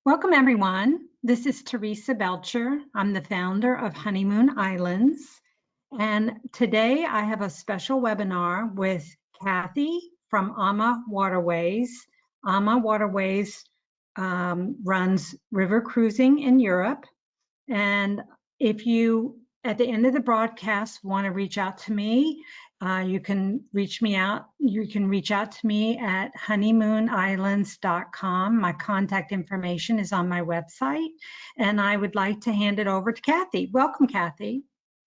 Welcome, everyone. This is Teresa Belcher. I'm the founder of Honeymoon Islands. And today I have a special webinar with Kathy from AmaWaterways. AmaWaterways runs river cruising in Europe. And if you, at the end of the broadcast, want to reach out to me, you can reach me out. You can reach out to me at honeymoonislands.com. My contact information is on my website, and I would like to hand it over to Kathy. Welcome, Kathy.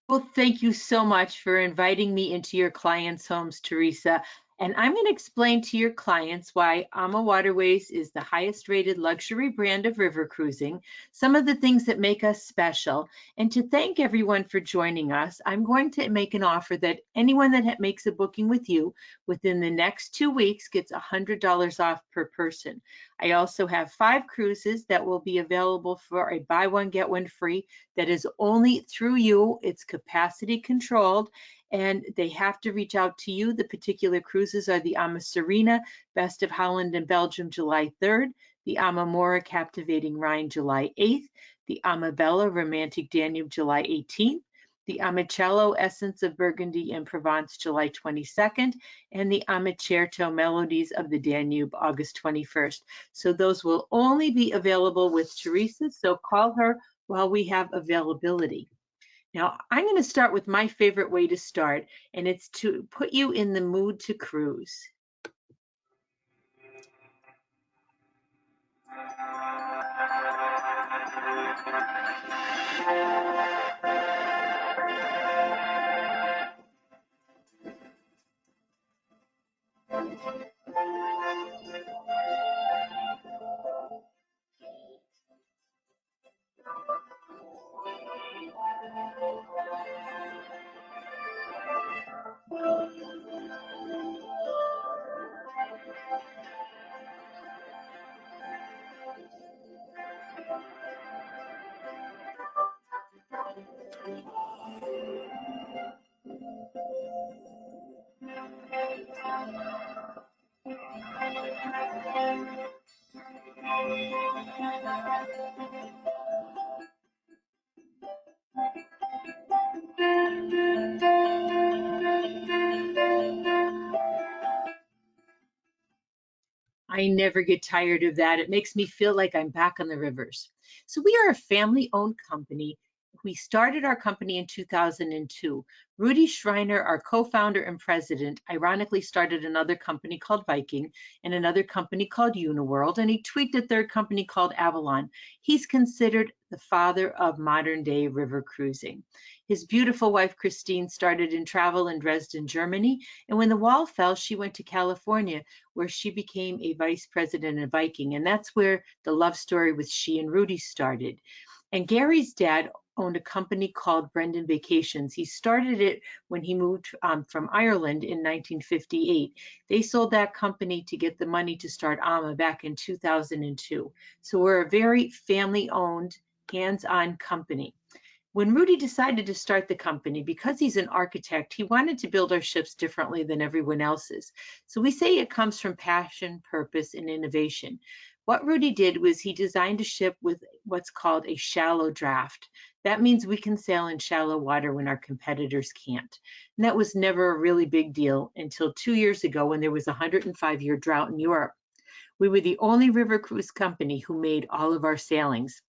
Well, thank you so much for inviting me into your clients' homes, Teresa. And I'm going to explain to your clients why AmaWaterways is the highest rated luxury brand of river cruising, some of the things that make us special. And to thank everyone for joining us, I'm going to make an offer that anyone that makes a booking with you within the next 2 weeks gets $100 off per person. I also have 5 cruises that will be available for a buy one, get one free that is only through you. It's capacity controlled, and they have to reach out to you. The particular cruises are the Seine, Best of Holland and Belgium, July 3rd, the Amamora, Captivating Rhine, July 8th, the Amabella, Romantic Danube, July 18th, the Amacello, Essence of Burgundy and Provence, July 22nd, and the Amacerto, Melodies of the Danube, August 21st. So those will only be available with Teresa, so call her while we have availability. Now, I'm going to start with my favorite way to start, and it's to put you in the mood to cruise. I never get tired of that. It makes me feel like I'm back on the rivers. So we are a family-owned company. We started our company in 2002. Rudy Schreiner, our co-founder and president, ironically started another company called Viking and another company called Uniworld, and he tweaked a third company called Avalon. He's considered the father of modern-day river cruising. His beautiful wife, Christine, started in travel in Dresden, Germany, and when the wall fell, she went to California, where she became a vice president of Viking, and that's where the love story with she and Rudy started. And Gary's dad owned a company called Brendan Vacations. He started it when he moved from Ireland in 1958. They sold that company to get the money to start Ama back in 2002. So we're a very family-owned, hands-on company. When Rudy decided to start the company, because he's an architect, he wanted to build our ships differently than everyone else's. So we say it comes from passion, purpose, and innovation. What Rudy did was he designed a ship with what's called a shallow draft. That means we can sail in shallow water when our competitors can't. And that was never a really big deal until 2 years ago when there was a 105-year drought in Europe. We were the only river cruise company who made all of our sailings.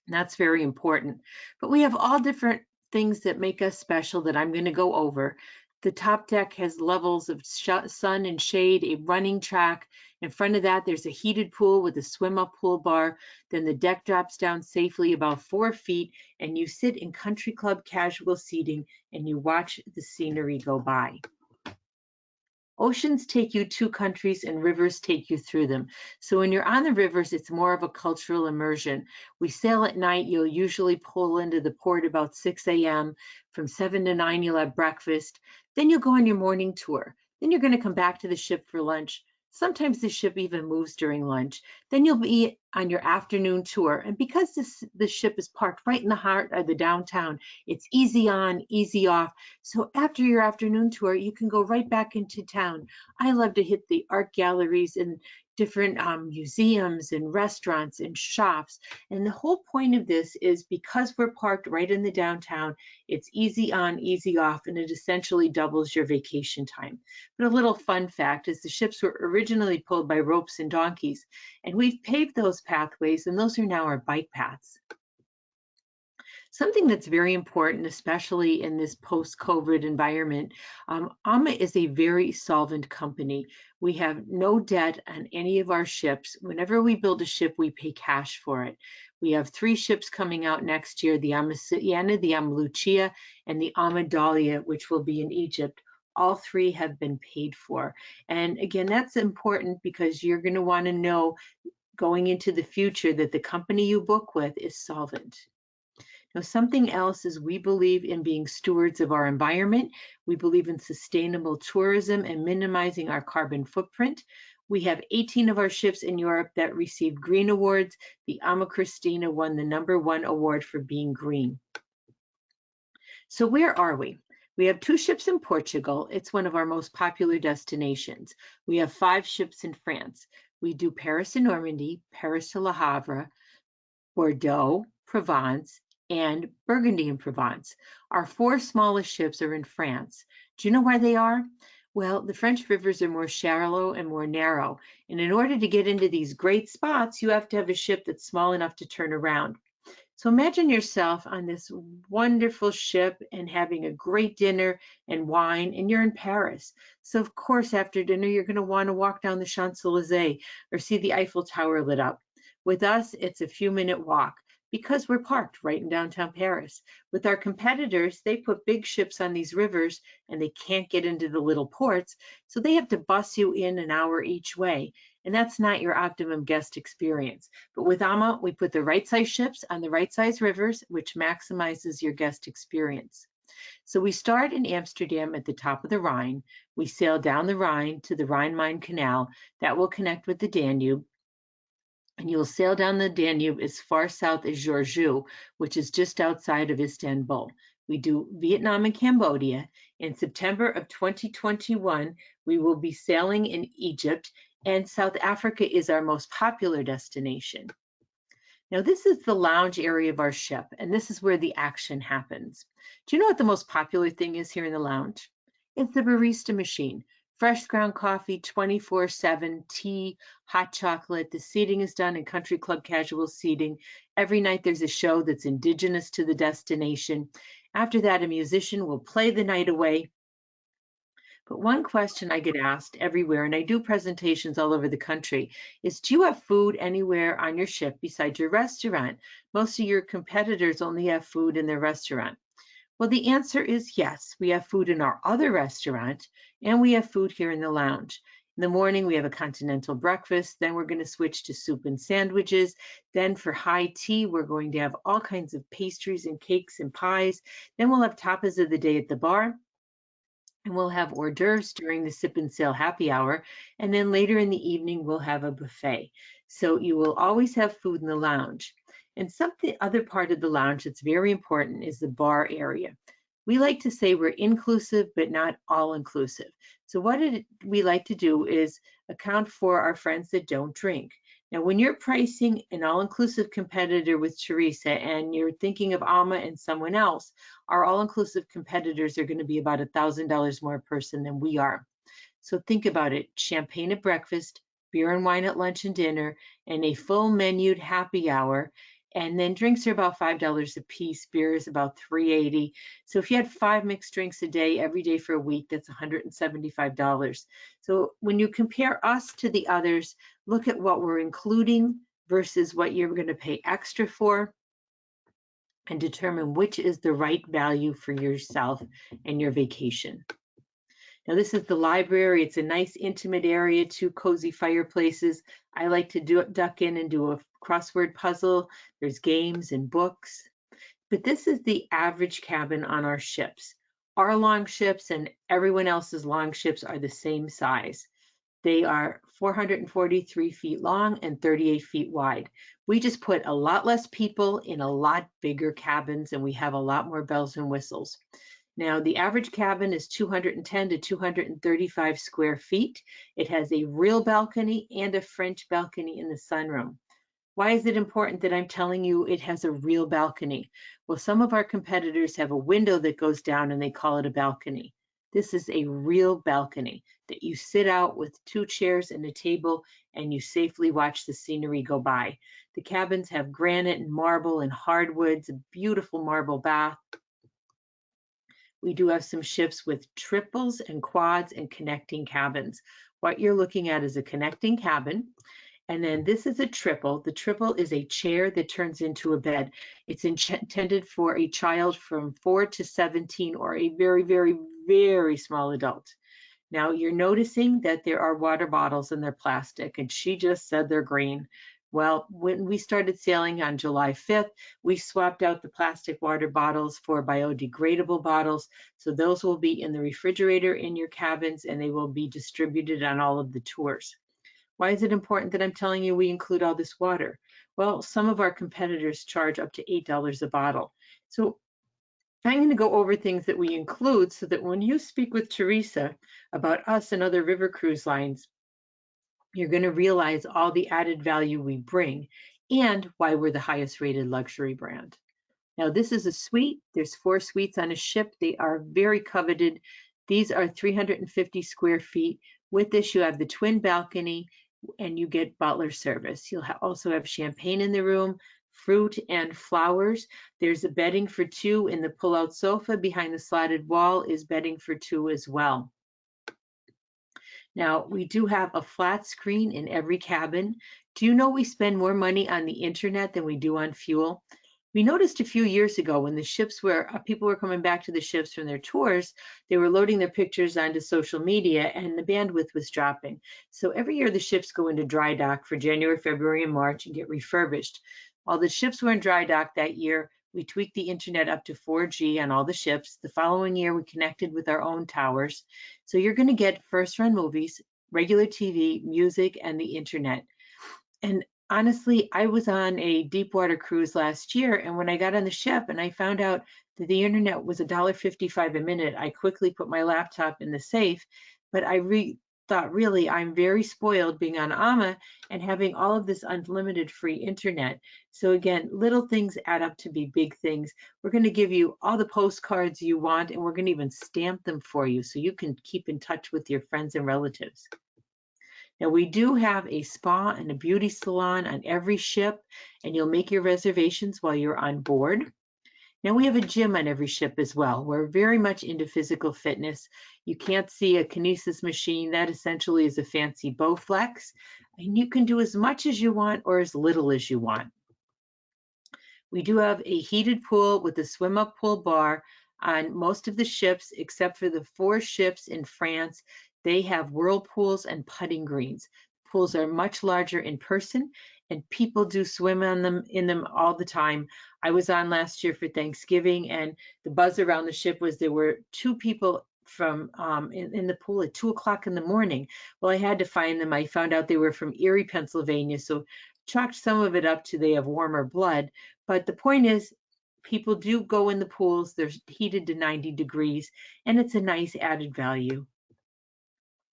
That's very important. But we have all different things that make us special that I'm going to go over. The top deck has levels of sun and shade, a running track. In front of that, there's a heated pool with a swim-up pool bar. Then the deck drops down safely about 4 feet, and you sit in country club casual seating, and you watch the scenery go by. Oceans take you to countries and rivers take you through them. So when you're on the rivers, it's more of a cultural immersion. We sail at night. You'll usually pull into the port about 6 a.m. From 7 to 9, you'll have breakfast. Then you'll go on your morning tour. Then you're going to come back to the ship for lunch. Sometimes the ship even moves during lunch. Then you'll be on your afternoon tour. And because the ship is parked right in the heart of the downtown, it's easy on, easy off. So after your afternoon tour, you can go right back into town. I love to hit the art galleries and different museums and restaurants and shops. And the whole point of this is because we're parked right in the downtown, it's easy on, easy off, and it essentially doubles your vacation time. But a little fun fact is the ships were originally pulled by ropes and donkeys, and we've paved those pathways, and those are now our bike paths. Something that's very important, especially in this post-COVID environment, AMA is a very solvent company. We have no debt on any of our ships. Whenever we build a ship, we pay cash for it. We have 3 ships coming out next year, the AMA Siena, the AMA Lucia, and the AMA Dahlia, which will be in Egypt. All 3 have been paid for. And again, that's important because you're going to want to know going into the future that the company you book with is solvent. Now, something else is we believe in being stewards of our environment. We believe in sustainable tourism and minimizing our carbon footprint. We have 18 of our ships in Europe that received green awards. The AMA Christina won the #1 award for being green. So where are we? We have 2 ships in Portugal. It's one of our most popular destinations. We have 5 ships in France. We do Paris to Normandy, Paris to Le Havre, Bordeaux, Provence, and Burgundy and Provence. Our 4 smallest ships are in France. Do you know why they are? Well, the French rivers are more shallow and more narrow. And in order to get into these great spots, you have to have a ship that's small enough to turn around. So imagine yourself on this wonderful ship and having a great dinner and wine, and you're in Paris. So of course, after dinner, you're going to want to walk down the Champs-Élysées or see the Eiffel Tower lit up. With us, it's a few-minute walk, because we're parked right in downtown Paris. With our competitors, they put big ships on these rivers and they can't get into the little ports, so they have to bus you in an hour each way. And that's not your optimum guest experience. But with AMA, we put the right size ships on the right size rivers, which maximizes your guest experience. So we start in Amsterdam at the top of the Rhine. We sail down the Rhine to the Rhine-Main Canal that will connect with the Danube. And you'll sail down the Danube as far south as Giurgiu, which is just outside of Istanbul. We do Vietnam and Cambodia. In September of 2021, we will be sailing in Egypt, and South Africa is our most popular destination. Now, this is the lounge area of our ship, and this is where the action happens. Do you know what the most popular thing is here in the lounge? It's the barista machine. Fresh ground coffee, 24/7, tea, hot chocolate. The seating is done in country club casual seating. Every night there's a show that's indigenous to the destination. After that, a musician will play the night away. But one question I get asked everywhere, and I do presentations all over the country, is do you have food anywhere on your ship besides your restaurant? Most of your competitors only have food in their restaurant. Well, the answer is yes. We have food in our other restaurant, and we have food here in the lounge. In the morning, we have a continental breakfast. Then we're going to switch to soup and sandwiches. Then for high tea, we're going to have all kinds of pastries and cakes and pies. Then we'll have tapas of the day at the bar. And we'll have hors d'oeuvres during the sip and sail happy hour. And then later in the evening, we'll have a buffet. So you will always have food in the lounge. And something other part of the lounge that's very important is the bar area. We like to say we're inclusive, but not all inclusive. So what we like to do is account for our friends that don't drink. Now, when you're pricing an all-inclusive competitor with Teresa and you're thinking of AMA and someone else, our all-inclusive competitors are going to be about $1,000 more a person than we are. So think about it, champagne at breakfast, beer and wine at lunch and dinner, and a full menued happy hour. And then drinks are about $5 a piece, beer is about $3.80. So if you had 5 mixed drinks a day, every day for a week, that's $175. So when you compare us to the others, look at what we're including versus what you're going to pay extra for, and determine which is the right value for yourself and your vacation. Now, this is the library. It's a nice intimate area, 2 cozy fireplaces. I like to duck in and do a crossword puzzle. There's games and books. But this is the average cabin on our ships. Our long ships and everyone else's long ships are the same size. They are 443 feet long and 38 feet wide. We just put a lot less people in a lot bigger cabins, and we have a lot more bells and whistles. Now, the average cabin is 210 to 235 square feet. It has a real balcony and a French balcony in the sunroom. Why is it important that I'm telling you it has a real balcony? Well, some of our competitors have a window that goes down and they call it a balcony. This is a real balcony that you sit out with 2 chairs and a table and you safely watch the scenery go by. The cabins have granite and marble and hardwoods, a beautiful marble bath. We do have some ships with triples and quads and connecting cabins. What you're looking at is a connecting cabin. And then this is a triple. The triple is a chair that turns into a bed. It's intended for a child from 4 to 17 or a very, very, very small adult. Now you're noticing that there are water bottles and they're plastic, and she just said they're green. Well, when we started sailing on July 5th, we swapped out the plastic water bottles for biodegradable bottles. So those will be in the refrigerator in your cabins and they will be distributed on all of the tours. Why is it important that I'm telling you we include all this water? Well, some of our competitors charge up to $8 a bottle. So I'm going to go over things that we include so that when you speak with Teresa about us and other river cruise lines, you're going to realize all the added value we bring and why we're the highest rated luxury brand. Now, this is a suite. There's 4 suites on a ship. They are very coveted. These are 350 square feet. With this, you have the twin balcony and you get butler service. You'll also have champagne in the room, fruit and flowers. There's a bedding for 2 in the pull-out sofa. Behind the slatted wall is bedding for 2 as well. Now, we do have a flat screen in every cabin. Do you know we spend more money on the internet than we do on fuel? We noticed a few years ago when the ships were, people were coming back to the ships from their tours, they were loading their pictures onto social media and the bandwidth was dropping. So every year the ships go into dry dock for January, February, and March and get refurbished. While the ships were in dry dock that year, we tweaked the internet up to 4G on all the ships. The following year, we connected with our own towers. So you're going to get first run movies, regular TV, music, and the internet. And honestly, I was on a deep water cruise last year, and when I got on the ship and I found out that the internet was $1.55 a minute, I quickly put my laptop in the safe. But I thought, really, I'm very spoiled being on Ama and having all of this unlimited free internet. So again, little things add up to be big things. We're going to give you all the postcards you want, and we're going to even stamp them for you so you can keep in touch with your friends and relatives. Now, we do have a spa and a beauty salon on every ship, and you'll make your reservations while you're on board. Now, we have a gym on every ship as well. We're very much into physical fitness. You can't see a kinesis machine. That essentially is a fancy Bowflex, and you can do as much as you want or as little as you want. We do have a heated pool with a swim-up pool bar on most of the ships, except for the 4 ships in France. They have whirlpools and putting greens. Pools are much larger in person, and people do swim in them all the time. I was on last year for Thanksgiving, and the buzz around the ship was there were 2 people from in the pool at 2 o'clock in the morning. Well, I had to find them. I found out they were from Erie, Pennsylvania, so chalked some of it up to they have warmer blood. But the point is, people do go in the pools. They're heated to 90 degrees, and it's a nice added value.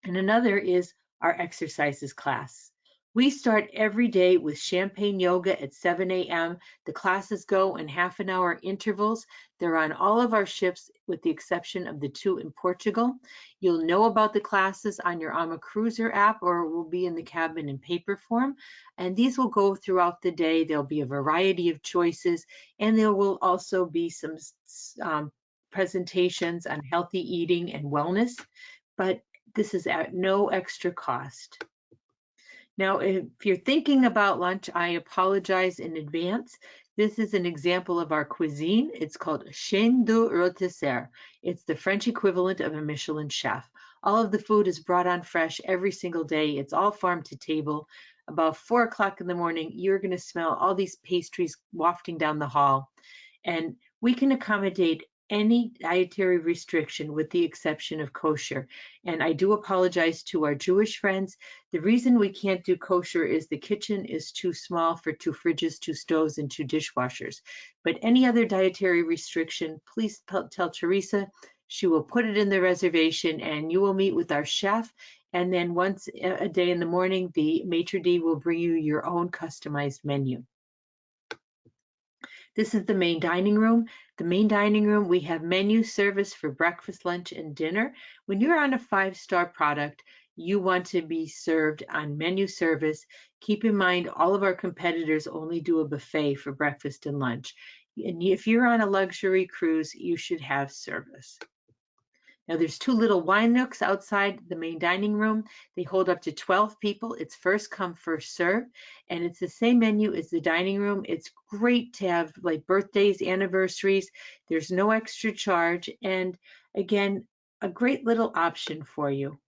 And another is our exercises class. We start every day with champagne yoga at 7 a.m. The classes go in half-an-hour intervals. They're on all of our ships with the exception of the 2 in Portugal. You'll know about the classes on your Ama Cruiser app, or will be in the cabin in paper form. And these will go throughout the day. There'll be a variety of choices, and there will also be some presentations on healthy eating and wellness. But this is at no extra cost. Now, if you're thinking about lunch, I apologize in advance. This is an example of our cuisine. It's called Chaîne du Rôtisseur. It's the French equivalent of a Michelin chef. All of the food is brought on fresh every single day. It's all farm to table. About 4 o'clock in the morning, you're going to smell all these pastries wafting down the hall. And we can accommodate any dietary restriction with the exception of kosher. And I do apologize to our Jewish friends. The reason we can't do kosher is the kitchen is too small for 2 fridges, 2 stoves, and 2 dishwashers. But any other dietary restriction, please tell Teresa. She will put it in the reservation and you will meet with our chef. And then once a day in the morning, the maitre d' will bring you your own customized menu. This is the main dining room. The main dining room, we have menu service for breakfast, lunch, and dinner. When you're on a 5-star product, you want to be served on menu service. Keep in mind, all of our competitors only do a buffet for breakfast and lunch. And if you're on a luxury cruise, you should have service. Now there's 2 little wine nooks outside the main dining room. They hold up to 12 people. It's first come, first serve, and it's the same menu as the dining room. It's great to have like birthdays, anniversaries. There's no extra charge, and again, a great little option for you.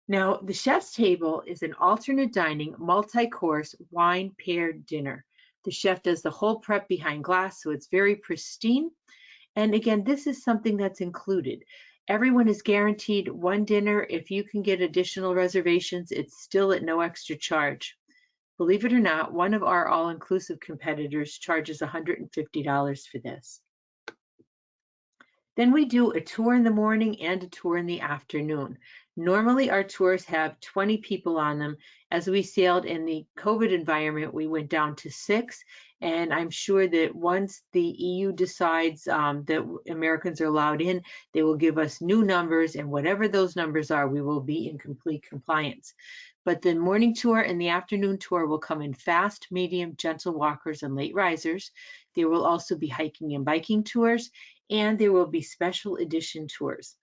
Now the chef's table is an alternate dining, multi-course wine paired dinner. The chef does the whole prep behind glass, so it's very pristine. And again, this is something that's included. Everyone is guaranteed 1 dinner. If you can get additional reservations, it's still at no extra charge. Believe it or not, one of our all-inclusive competitors charges $150 for this. Then we do a tour in the morning and a tour in the afternoon. Normally our tours have 20 people on them. As we sailed in the COVID environment, we went down to 6. And I'm sure that once the EU decides that Americans are allowed in, they will give us new numbers, and whatever those numbers are, we will be in complete compliance. But the morning tour and the afternoon tour will come in fast, medium, gentle walkers, and late risers. There will also be hiking and biking tours, and there will be special edition tours.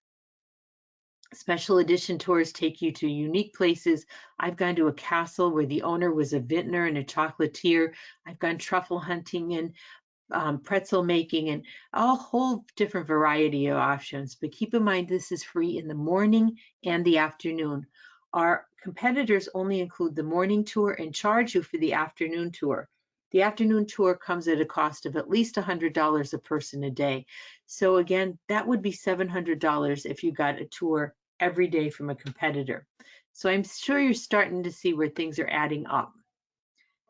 Special edition tours take you to unique places. I've gone to a castle where the owner was a vintner and a chocolatier. I've gone truffle hunting and pretzel making and a whole different variety of options. But keep in mind, this is free in the morning and the afternoon. Our competitors only include the morning tour and charge you for the afternoon tour. The afternoon tour comes at a cost of at least $100 a person a day. So again, that would be $700 if you got a tour every day from a competitor. So I'm sure you're starting to see where things are adding up.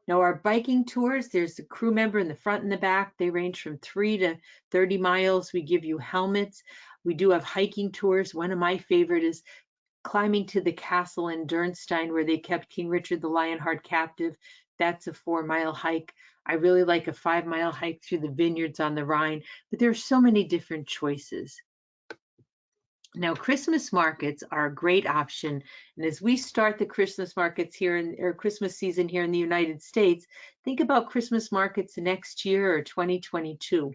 Now our biking tours, there's a crew member in the front and the back. They range from 3 to 30 miles. We give you helmets. We do have hiking tours. One of my favorite is climbing to the castle in Dürnstein where they kept King Richard the Lionheart captive. That's a 4-mile hike. I really like a 5-mile hike through the vineyards on the Rhine, but there are so many different choices. Now, Christmas markets are a great option. And as we start the Christmas markets here or Christmas season here in the United States, think about Christmas markets next year or 2022.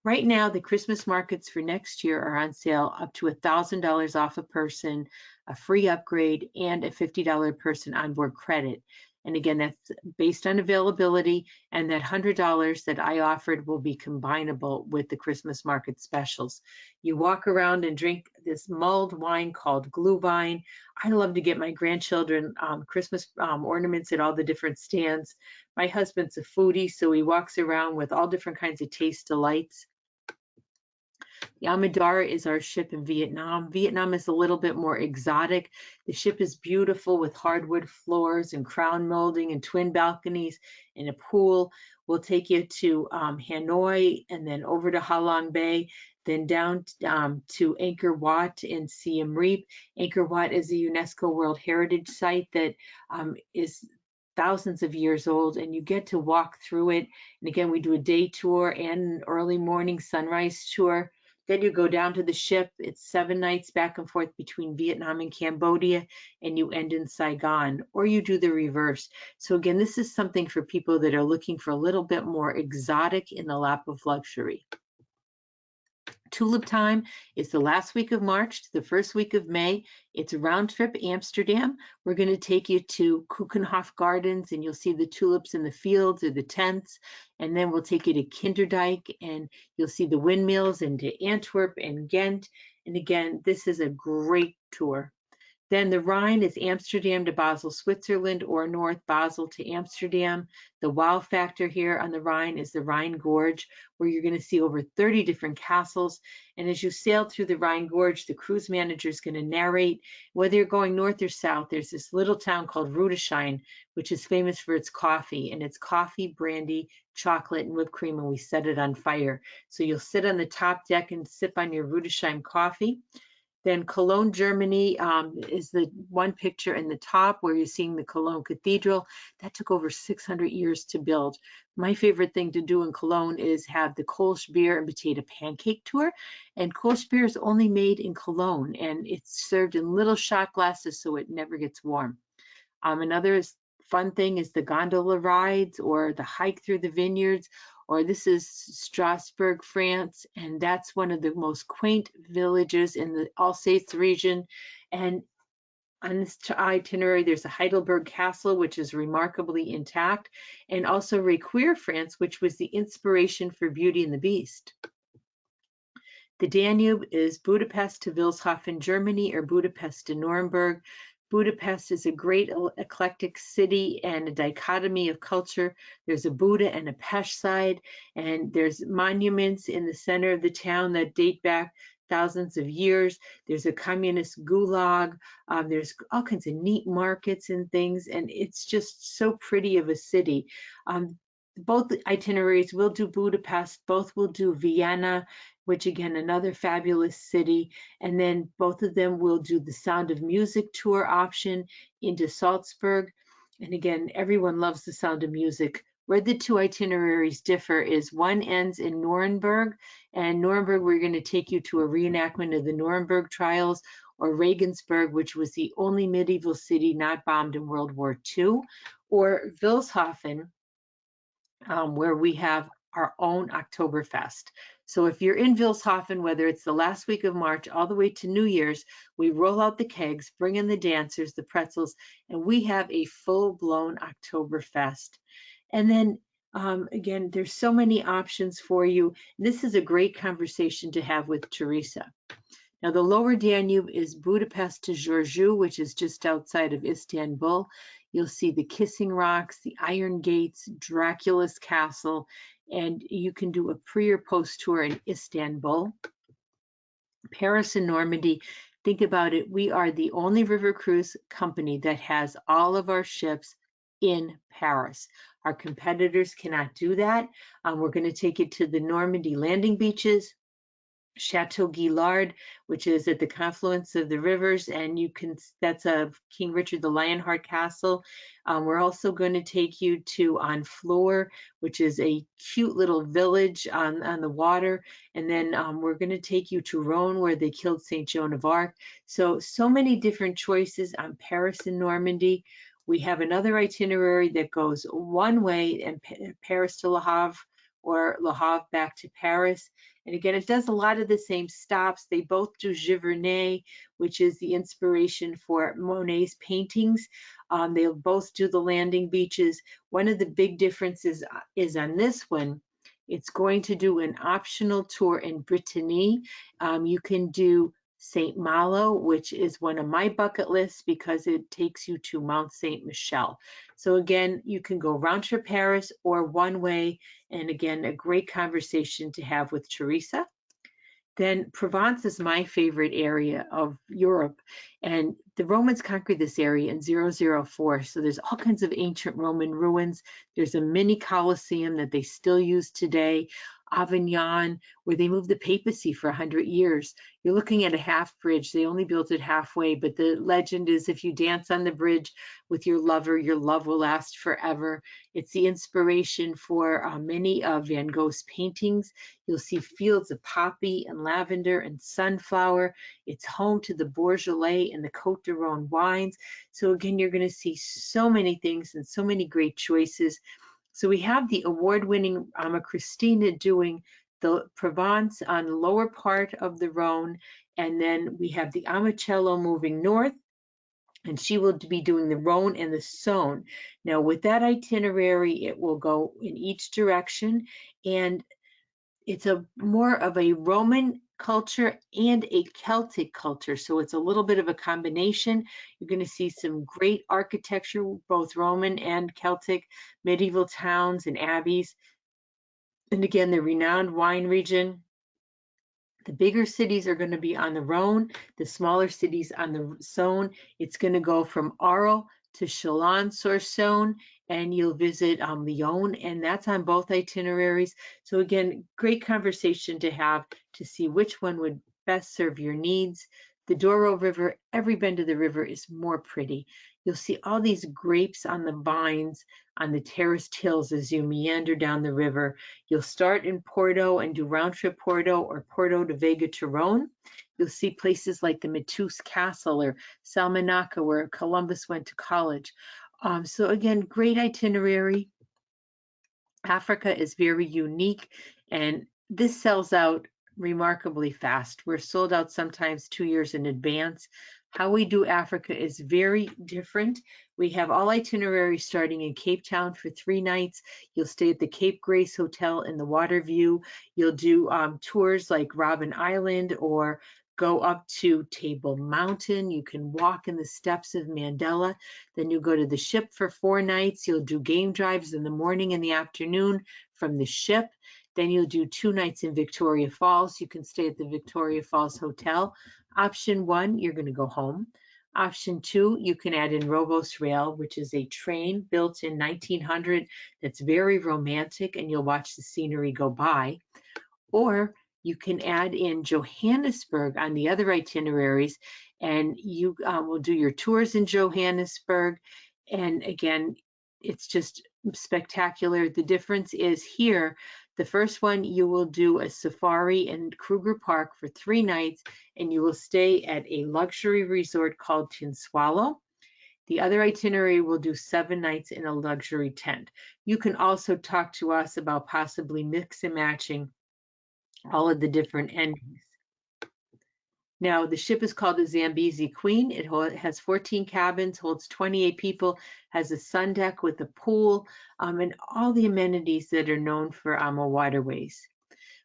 Right now, the Christmas markets for next year are on sale up to $1,000 off a person, a free upgrade, and a $50 person onboard credit. And again, that's based on availability, and that $100 that I offered will be combinable with the Christmas market specials. You walk around and drink this mulled wine called Glühwein. I love to get my grandchildren Christmas ornaments at all the different stands. My husband's a foodie, so he walks around with all different kinds of taste delights. The Amador is our ship in Vietnam. Vietnam is a little bit more exotic. The ship is beautiful with hardwood floors and crown molding and twin balconies and a pool. We'll take you to Hanoi and then over to Ha Long Bay, then down to Angkor Wat and Siem Reap. Angkor Wat is a UNESCO World Heritage Site that is thousands of years old, and you get to walk through it. And again, we do a day tour and an early morning sunrise tour. Then you go down to the ship. It's 7 nights back and forth between Vietnam and Cambodia, and you end in Saigon, or you do the reverse. So again, this is something for people that are looking for a little bit more exotic in the lap of luxury. Tulip time is the last week of March to the first week of May. It's a round trip Amsterdam. We're going to take you to Keukenhof Gardens, and you'll see the tulips in the fields or the tents. And then we'll take you to Kinderdijk, and you'll see the windmills, and to Antwerp and Ghent. And again, this is a great tour. Then the Rhine is Amsterdam to Basel, Switzerland, or North Basel to Amsterdam. The wow factor here on the Rhine is the Rhine Gorge, where you're going to see over 30 different castles. And as you sail through the Rhine Gorge, the cruise manager is going to narrate whether you're going north or south. There's this little town called Rudolph, which is famous for its coffee, and it's coffee, brandy, chocolate, and whipped cream, and we set it on fire. So you'll sit on the top deck and sip on your Rudolph coffee. Then Cologne, Germany is the one picture in the top where you're seeing the Cologne Cathedral. That took over 600 years to build. My favorite thing to do in Cologne is have the Kolsch beer and potato pancake tour. And Kolsch beer is only made in Cologne, and it's served in little shot glasses so it never gets warm. Another fun thing is the gondola rides or the hike through the vineyards, or this is Strasbourg, France, and that's one of the most quaint villages in the Alsace region. And on this itinerary, there's a Heidelberg Castle, which is remarkably intact, and also Réquillart, France, which was the inspiration for Beauty and the Beast. The Danube is Budapest to Wilshofen, Germany, or Budapest to Nuremberg. Budapest is a great eclectic city and a dichotomy of culture. There's a Buda and a Pest side, and there's monuments in the center of the town that date back thousands of years. There's a communist gulag. There's all kinds of neat markets and things, and it's just so pretty of a city. Both itineraries will do Budapest, both will do Vienna, which again, another fabulous city. And then both of them will do the Sound of Music tour option into Salzburg. And again, everyone loves the Sound of Music. Where the two itineraries differ is one ends in Nuremberg, and Nuremberg, we're going to take you to a reenactment of the Nuremberg trials, or Regensburg, which was the only medieval city not bombed in World War II, or Wilshofen, where we have our own Oktoberfest. So if you're in Wilshofen, whether it's the last week of March all the way to New Year's, we roll out the kegs, bring in the dancers, the pretzels, and we have a full-blown Oktoberfest. And then again, there's so many options for you. This is a great conversation to have with Teresa. Now, the lower Danube is Budapest to Giurgiu, which is just outside of Istanbul. You'll see the Kissing Rocks, the Iron Gates, Dracula's Castle, and you can do a pre or post tour in Istanbul. Paris and Normandy, think about it. We are the only river cruise company that has all of our ships in Paris. Our competitors cannot do that. We're going to take you to the Normandy landing beaches, Chateau Guillard, which is at the confluence of the rivers, and you can, that's a King Richard the Lionheart Castle. We're also going to take you to Honfleur, which is a cute little village on the water, and then we're going to take you to Rhône, where they killed Saint Joan of Arc. So many different choices on Paris and Normandy. We have another itinerary that goes one way, and Paris to Le Havre, or Le Havre back to Paris. And again, it does a lot of the same stops. They both do Giverny, which is the inspiration for Monet's paintings. They'll both do the landing beaches. One of the big differences is on this one, it's going to do an optional tour in Brittany. You can do St. Malo, which is one of my bucket lists because it takes you to Mount St. Michel. So again, you can go round trip Paris or one way, and again, a great conversation to have with Teresa. Then Provence is my favorite area of Europe, and the Romans conquered this area in 004. So there's all kinds of ancient Roman ruins. There's a mini Colosseum that they still use today. Avignon, where they moved the papacy for 100 years. You're looking at a half bridge. They only built it halfway, but the legend is if you dance on the bridge with your lover, your love will last forever. It's the inspiration for many of Van Gogh's paintings. You'll see fields of poppy and lavender and sunflower. It's home to the Beaujolais and the Côte de Rhône wines. So again, you're going to see so many things and so many great choices. So we have the award-winning Christina doing the Provence on the lower part of the Rhône, and then we have the Amacello moving north, and she will be doing the Rhône and the Saône. Now with that itinerary, it will go in each direction, and it's a more of a Roman culture and a Celtic culture. So it's a little bit of a combination. You're going to see some great architecture, both Roman and Celtic, medieval towns and abbeys. And again, the renowned wine region. The bigger cities are going to be on the Rhône, the smaller cities on the Saône. It's going to go from Arles to Chalon-sur-Saône, and you'll visit Lyon, and that's on both itineraries. So again, great conversation to have to see which one would best serve your needs. The Douro River, every bend of the river is more pretty. You'll see all these grapes on the vines on the terraced hills as you meander down the river. You'll start in Porto and do round trip Porto or Porto to Vega to Rhône. You'll see places like the Matus Castle or Salmenaka where Columbus went to college. So again, great itinerary. Africa is very unique, and this sells out remarkably fast. We're sold out sometimes 2 years in advance. How we do Africa is very different. We have all itineraries starting in Cape Town for 3 nights. You'll stay at the Cape Grace Hotel in the Waterview. You'll do tours like Robben Island or go up to Table Mountain. You can walk in the steps of Mandela. Then you'll go to the ship for 4 nights. You'll do game drives in the morning and the afternoon from the ship. Then you'll do 2 nights in Victoria Falls. You can stay at the Victoria Falls Hotel. Option 1, you're going to go home. Option 2, you can add in Robos Rail, which is a train built in 1900 that's very romantic, and you'll watch the scenery go by. Or you can add in Johannesburg on the other itineraries, and you will do your tours in Johannesburg. And again, it's just spectacular. The difference is here, the first one, you will do a safari in Kruger Park for 3 nights, and you will stay at a luxury resort called Tinswalo. The other itinerary will do 7 nights in a luxury tent. You can also talk to us about possibly mix and matching all of the different endings. Now, the ship is called the Zambezi Queen. It has 14 cabins, holds 28 people, has a sun deck with a pool, and all the amenities that are known for AmaWaterways.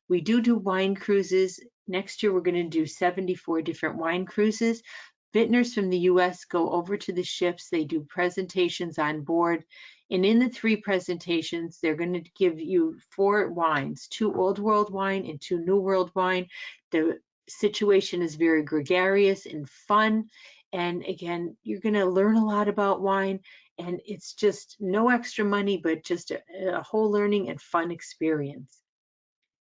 We do wine cruises. Next year, we're going to do 74 different wine cruises. Vintners from the US go over to the ships. They do presentations on board. And in the 3 presentations, they're going to give you 4 wines, 2 Old World wine and 2 New World wine. The situation is very gregarious and fun. And again, you're going to learn a lot about wine. And it's just no extra money, but just a whole learning and fun experience.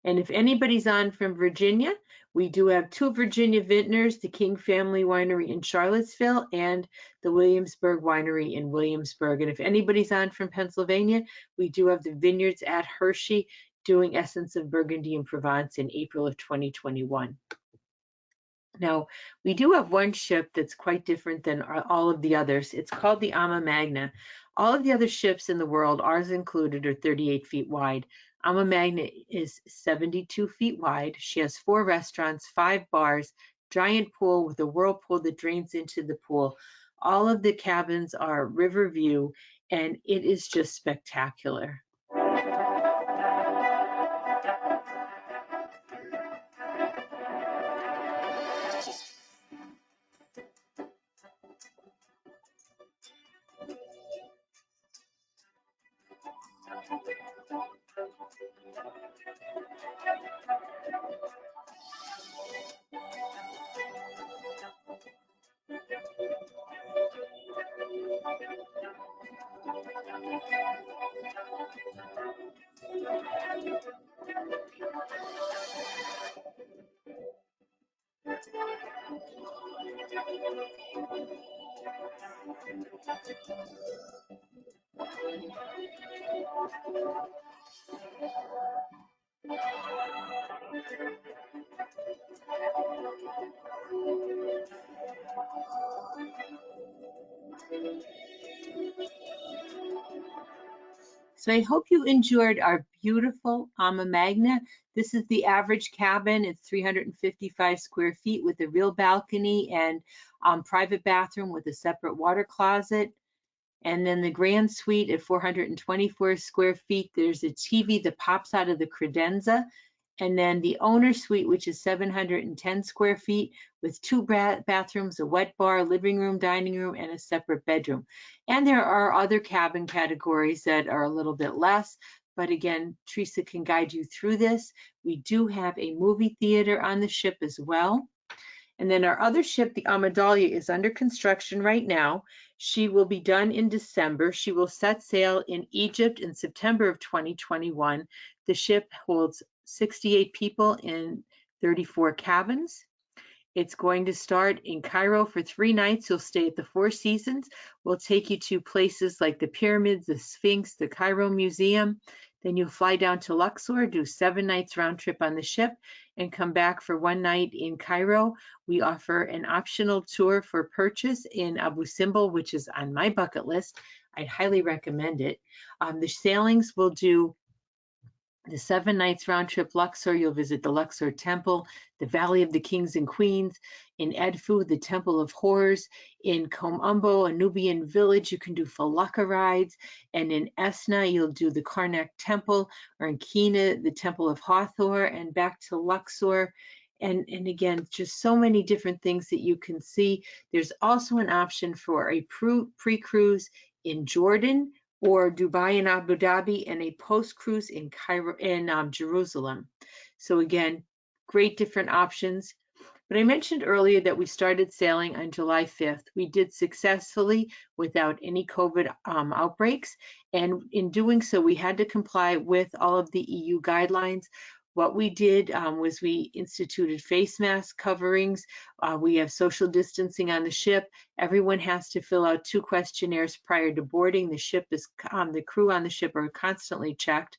And if anybody's on from Virginia, we do have 2 Virginia vintners, the King Family Winery in Charlottesville and the Williamsburg Winery in Williamsburg. And if anybody's on from Pennsylvania, we do have the vineyards at Hershey doing Essence of Burgundy and Provence in April of 2021. Now, we do have one ship that's quite different than all of the others. It's called the AmaMagna. All of the other ships in the world, ours included, are 38 feet wide. AmaMagna is 72 feet wide. She has 4 restaurants, 5 bars, giant pool with a whirlpool that drains into the pool. All of the cabins are river view, and it is just spectacular. So I hope you enjoyed our beautiful AmaMagna. This is the average cabin. It's 355 square feet with a real balcony and private bathroom with a separate water closet. And then the grand suite at 424 square feet, there's a TV that pops out of the credenza. And then the owner suite, which is 710 square feet with 2 bathrooms, a wet bar, living room, dining room, and a separate bedroom. And there are other cabin categories that are a little bit less, but again, Teresa can guide you through this. We do have a movie theater on the ship as well. And then our other ship, the Amadalia, is under construction right now. She will be done in December. She will set sail in Egypt in September of 2021. The ship holds 68 people in 34 cabins. It's going to start in Cairo for 3 nights. You'll stay at the Four Seasons. We'll take you to places like the pyramids, the Sphinx, the Cairo Museum. Then you'll fly down to Luxor, do 7 nights round trip on the ship, and come back for 1 night in Cairo. We offer an optional tour for purchase in Abu Simbel, which is on my bucket list. I highly recommend it. The sailings will do the 7 nights round trip Luxor. You'll visit the Luxor Temple, the Valley of the Kings and Queens. In Edfu, the Temple of Horrors. In Kom Umbo, a Nubian village, you can do Falaka rides. And in Esna, you'll do the Karnak Temple, or in Kina, the Temple of Hathor, and back to Luxor. And again, just so many different things that you can see. There's also an option for a pre-cruise in Jordan, or Dubai and Abu Dhabi, and a post-cruise in Cairo, in Jerusalem. So again, great different options. But I mentioned earlier that we started sailing on July 5th. We did successfully without any COVID outbreaks. And in doing so, we had to comply with all of the EU guidelines. What we did was we instituted face mask coverings. We have social distancing on the ship. Everyone has to fill out 2 questionnaires prior to boarding. The ship is, the crew on the ship are constantly checked.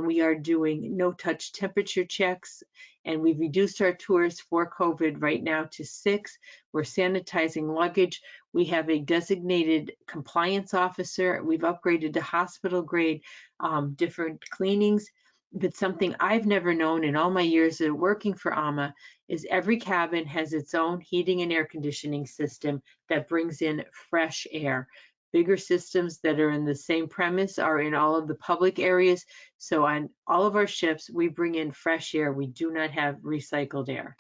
We are doing no-touch temperature checks, and we've reduced our tours for COVID right now to 6. We're sanitizing luggage. We have a designated compliance officer. We've upgraded to hospital grade, different cleanings. But something I've never known in all my years of working for AMA is every cabin has its own heating and air conditioning system that brings in fresh air. Bigger systems that are in the same premise are in all of the public areas. So on all of our ships, we bring in fresh air. We do not have recycled air.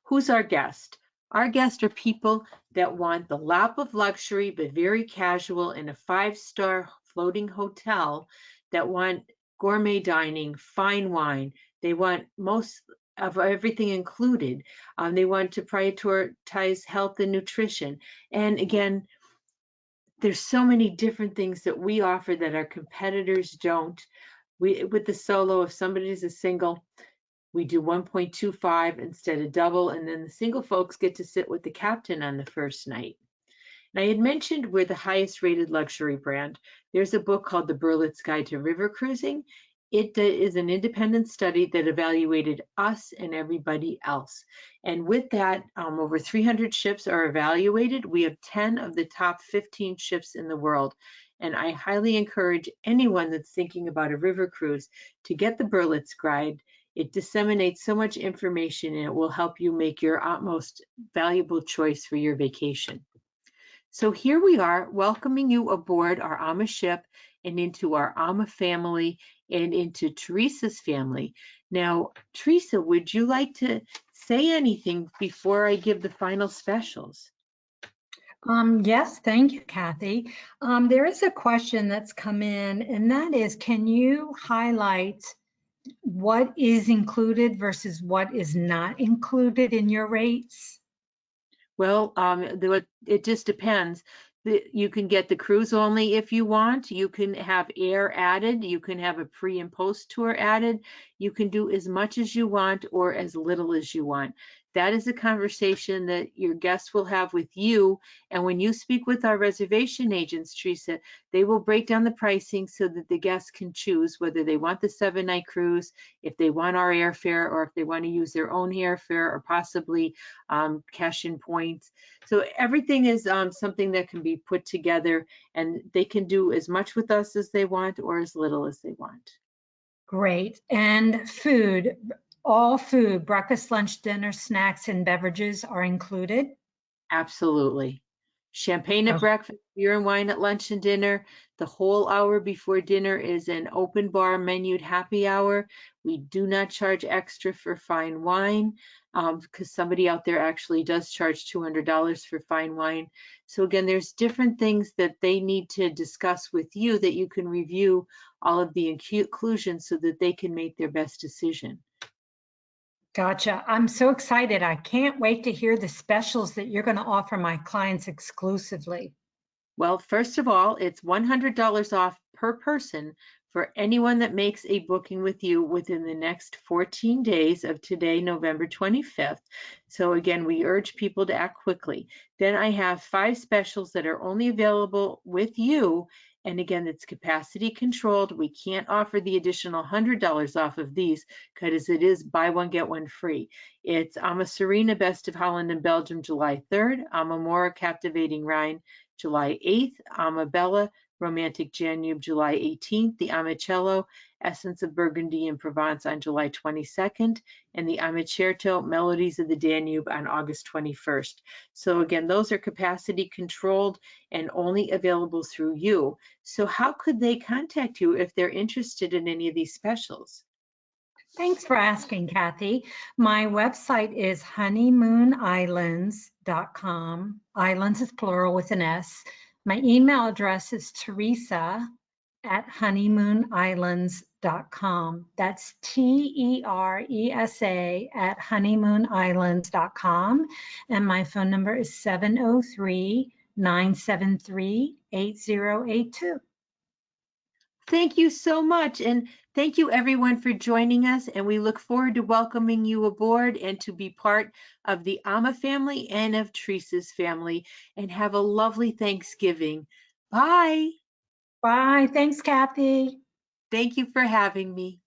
Who's our guest? Our guests are people that want the lap of luxury, but very casual in a 5-star floating hotel, that want gourmet dining, fine wine. They want most of everything included. They want to prioritize health and nutrition. And again, there's so many different things that we offer that our competitors don't. With the solo, if somebody's a single, we do 1.25 instead of double, and then the single folks get to sit with the captain on the first night. And I had mentioned we're the highest rated luxury brand. There's a book called The Berlitz Guide to River Cruising. It is an independent study that evaluated us and everybody else. And with that, over 300 ships are evaluated. We have 10 of the top 15 ships in the world. And I highly encourage anyone that's thinking about a river cruise to get the Berlitz Guide. It disseminates so much information, and it will help you make your utmost valuable choice for your vacation. So here we are, welcoming you aboard our AMA ship and into our AMA family and into Teresa's family. Now, Teresa, would you like to say anything before I give the final specials? Yes, thank you, Kathy. There is a question that's come in, and that is, can you highlight what is included versus what is not included in your rates? Well, it just depends. You can get the cruise only if you want. You can have air added. You can have a pre and post tour added. You can do as much as you want or as little as you want. That is a conversation that your guests will have with you. And when you speak with our reservation agents, Teresa, they will break down the pricing so that the guests can choose whether they want the 7-night cruise, if they want our airfare, or if they want to use their own airfare, or possibly cash in points. So everything is something that can be put together, and they can do as much with us as they want or as little as they want. Great. And food, all food, breakfast, lunch, dinner, snacks, and beverages are included? Absolutely. Champagne at Oh, breakfast, beer and wine at lunch and dinner. The whole hour before dinner is an open bar menued happy hour. We do not charge extra for fine wine because somebody out there actually does charge $200 for fine wine. So again, there's different things that they need to discuss with you that you can review all of the inclusions so that they can make their best decision. gotcha. I'm so excited. I can't wait to hear the specials that you're going to offer my clients exclusively. Well, first of all, it's $100 off per person for anyone that makes a booking with you within the next 14 days of today, November 25th. So again, we urge people to act quickly. Then I have 5 specials that are only available with you. And again, it's capacity controlled. We can't offer the additional $100 off of these because it is buy one, get one free. It's Serena, Best of Holland and Belgium, July 3rd, AmaMora, Captivating Rhine, July 8th, Amabella, Romantic Danube, July 18th, the Amacello, Essence of Burgundy and Provence on July 22nd, and the Amacerto, Melodies of the Danube on August 21st. So again, those are capacity controlled and only available through you. So how could they contact you if they're interested in any of these specials? Thanks for asking, Kathy. My website is honeymoonislands.com. Islands is plural with an S. My email address is teresa@honeymoonislands.com. That's TERESA@honeymoonislands.com. And my phone number is 703-973-8082. Thank you so much. And thank you everyone for joining us. And we look forward to welcoming you aboard and to be part of the Ama family and of Teresa's family. And have a lovely Thanksgiving. Bye. Bye. Thanks, Kathy. Thank you for having me.